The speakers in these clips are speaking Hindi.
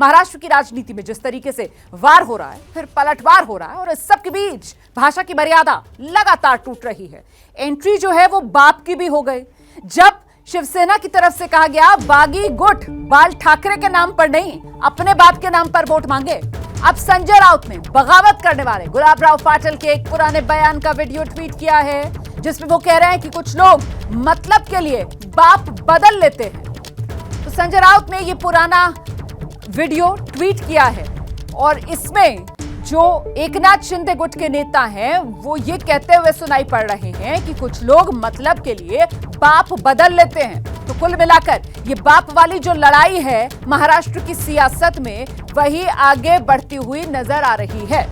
महाराष्ट्र की राजनीति में जिस तरीके से वार हो रहा है, फिर पलटवार हो रहा है, और इस सब के बीच भाषा की मर्यादा लगातार टूट रही है। एंट्री जो है वो बाप की भी हो गई। जब शिवसेना की तरफ से कहा गया बागी गुट बाल ठाकरे के नाम पर नहीं, अपने बाप के नाम पर वोट मांगे, अब संजय राउत ने बगावत करने वाले गुलाबराव पाटिल के एक पुराने बयान का वीडियो ट्वीट किया है, जिसमें वो कह रहे हैं कि कुछ लोग मतलब के लिए बाप बदल लेते हैं। तो संजय राउत ने ये पुराना वीडियो ट्वीट किया है और इसमें जो एकनाथ शिंदे गुट के नेता हैं वो ये कहते हुए सुनाई पड़ रहे हैं कि कुछ लोग मतलब के लिए बाप बदल लेते हैं। तो कुल मिलाकर ये बाप वाली जो लड़ाई है महाराष्ट्र की सियासत में, वही आगे बढ़ती हुई नजर आ रही है।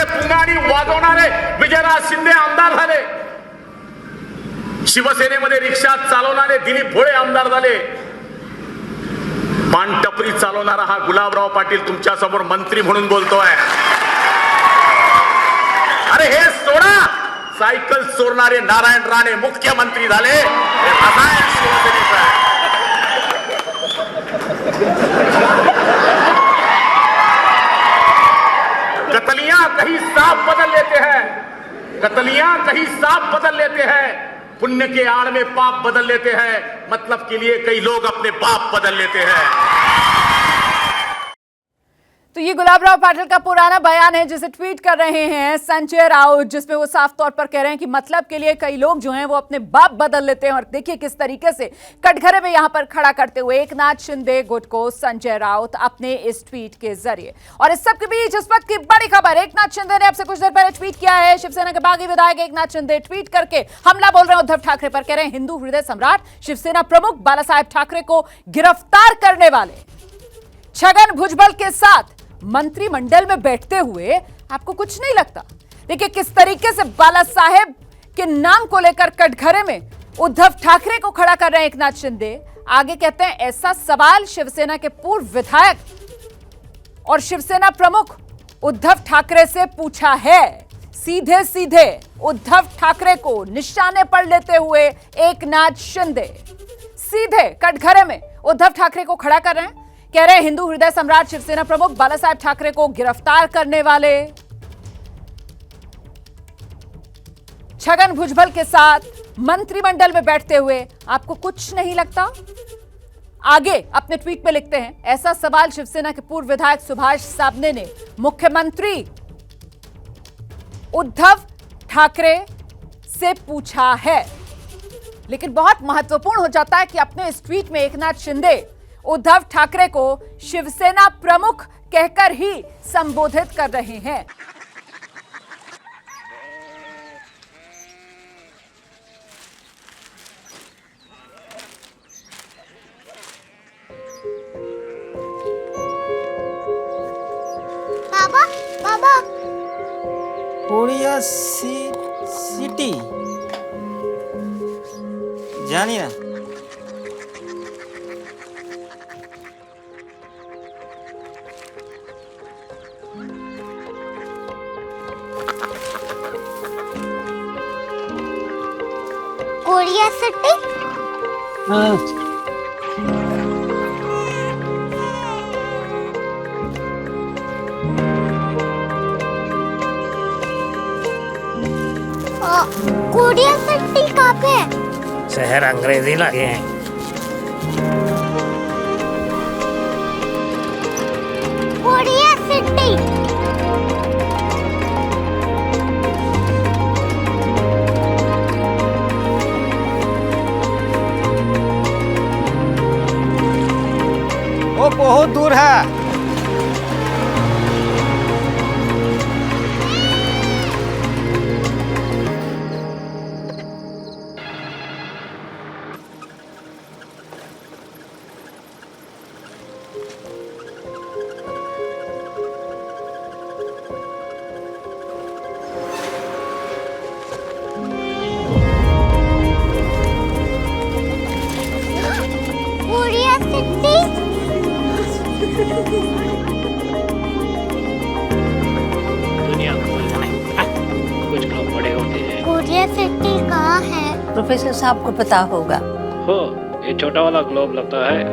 पुंगाणी वाजवणारे विजयराज शिंदे आमदार झाले, शिवसेनेमध्ये रिक्षा चालवणारे दिलीप भोळे आमदार झाले, पानटपरी चालवणारा हा गुलाबराव पाटील तुमच्या समोर मंत्री म्हणून बोलतोय। अरे हे सोडा, सायकल चोरणारे नारायण राणे मुख्यमंत्री झाले, हे रसायन शिवसेनेचं आहे। कतलियां कहीं सांप बदल लेते हैं, कतलियां कहीं सांप बदल लेते हैं, पुण्य के आड़ में पाप बदल लेते हैं, मतलब के लिए कई लोग अपने बाप बदल लेते हैं। तो ये गुलाबराव पाटिल का पुराना बयान है जिसे ट्वीट कर रहे हैं संजय राउत, जिसमें वो साफ तौर पर कह रहे हैं कि मतलब के लिए कई लोग जो हैं वो अपने बाप बदल लेते हैं। और देखिए किस तरीके से कटघरे में यहां पर खड़ा करते हुए एकनाथ शिंदे गुट को संजय राउत अपने इस ट्वीट के जरिए। और इस सब के बीच इस वक्त की बड़ी खबर, एकनाथ शिंदे ने अब से कुछ देर पहले ट्वीट किया है। शिवसेना के बागी विधायक एकनाथ शिंदे ट्वीट करके हमला बोल रहे हैं उद्धव ठाकरे पर, कह रहे हैं हिंदू हृदय सम्राट शिवसेना प्रमुख बाला साहेब ठाकरे को गिरफ्तार करने वाले छगन भुजबल के साथ मंत्रिमंडल में बैठते हुए आपको कुछ नहीं लगता। देखिए किस तरीके से बाला साहेब के नाम को लेकर कटघरे में उद्धव ठाकरे को खड़ा कर रहे हैं एकनाथ शिंदे। आगे कहते हैं ऐसा सवाल शिवसेना के पूर्व विधायक और शिवसेना प्रमुख उद्धव ठाकरे से पूछा है। सीधे सीधे उद्धव ठाकरे को निशाने पर लेते हुए एकनाथ शिंदे सीधे कटघरे में उद्धव ठाकरे को खड़ा कर रहे हैं, कह रहे हैं हिंदू हृदय सम्राट शिवसेना प्रमुख बाला साहेब ठाकरे को गिरफ्तार करने वाले छगन भुजबल के साथ मंत्रिमंडल में बैठते हुए आपको कुछ नहीं लगता। आगे अपने ट्वीट में लिखते हैं ऐसा सवाल शिवसेना के पूर्व विधायक सुभाष साबणे ने मुख्यमंत्री उद्धव ठाकरे से पूछा है। लेकिन बहुत महत्वपूर्ण हो जाता है कि अपने इस ट्वीट में एकनाथ शिंदे उद्धव ठाकरे को शिवसेना प्रमुख कहकर ही संबोधित कर रहे हैं। बाबा बाबा कोरिया सिटी जानी ना कोरिया सिटी। कोरिया सिटी कहाँ पे है? शहर अंग्रेजी लगे हैं। Korea city. वो बहुत दूर है। Korea city. दुनिया को बोलना है, कुछ लोग बड़े होते हैं। कोरिया सिटी कहाँ है? प्रोफेसर साहब को पता होगा। हो ये छोटा वाला ग्लोब लगता है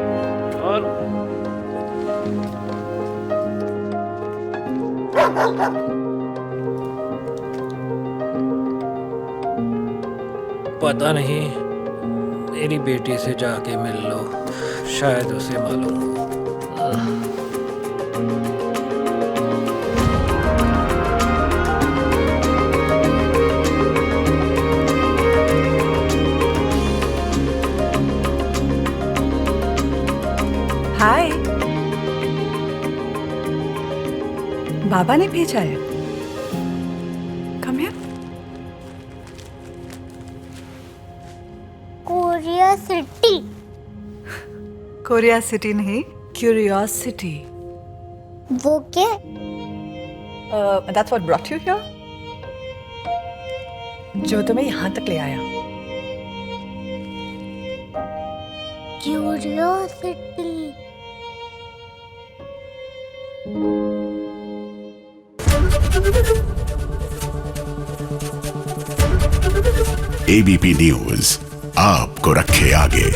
और पता नहीं, मेरी बेटी से जाके मिल लो, शायद उसे मालूम हो। हाय, बाबा ने भेजा है। Come here. Korea city. Korea city नहीं, क्यूरियोसिटी। वो क्या? That's what brought you here. जो तुम्हें यहाँ तक ले आया। क्यूरियोसिटी। एबीपी न्यूज आपको रखे आगे।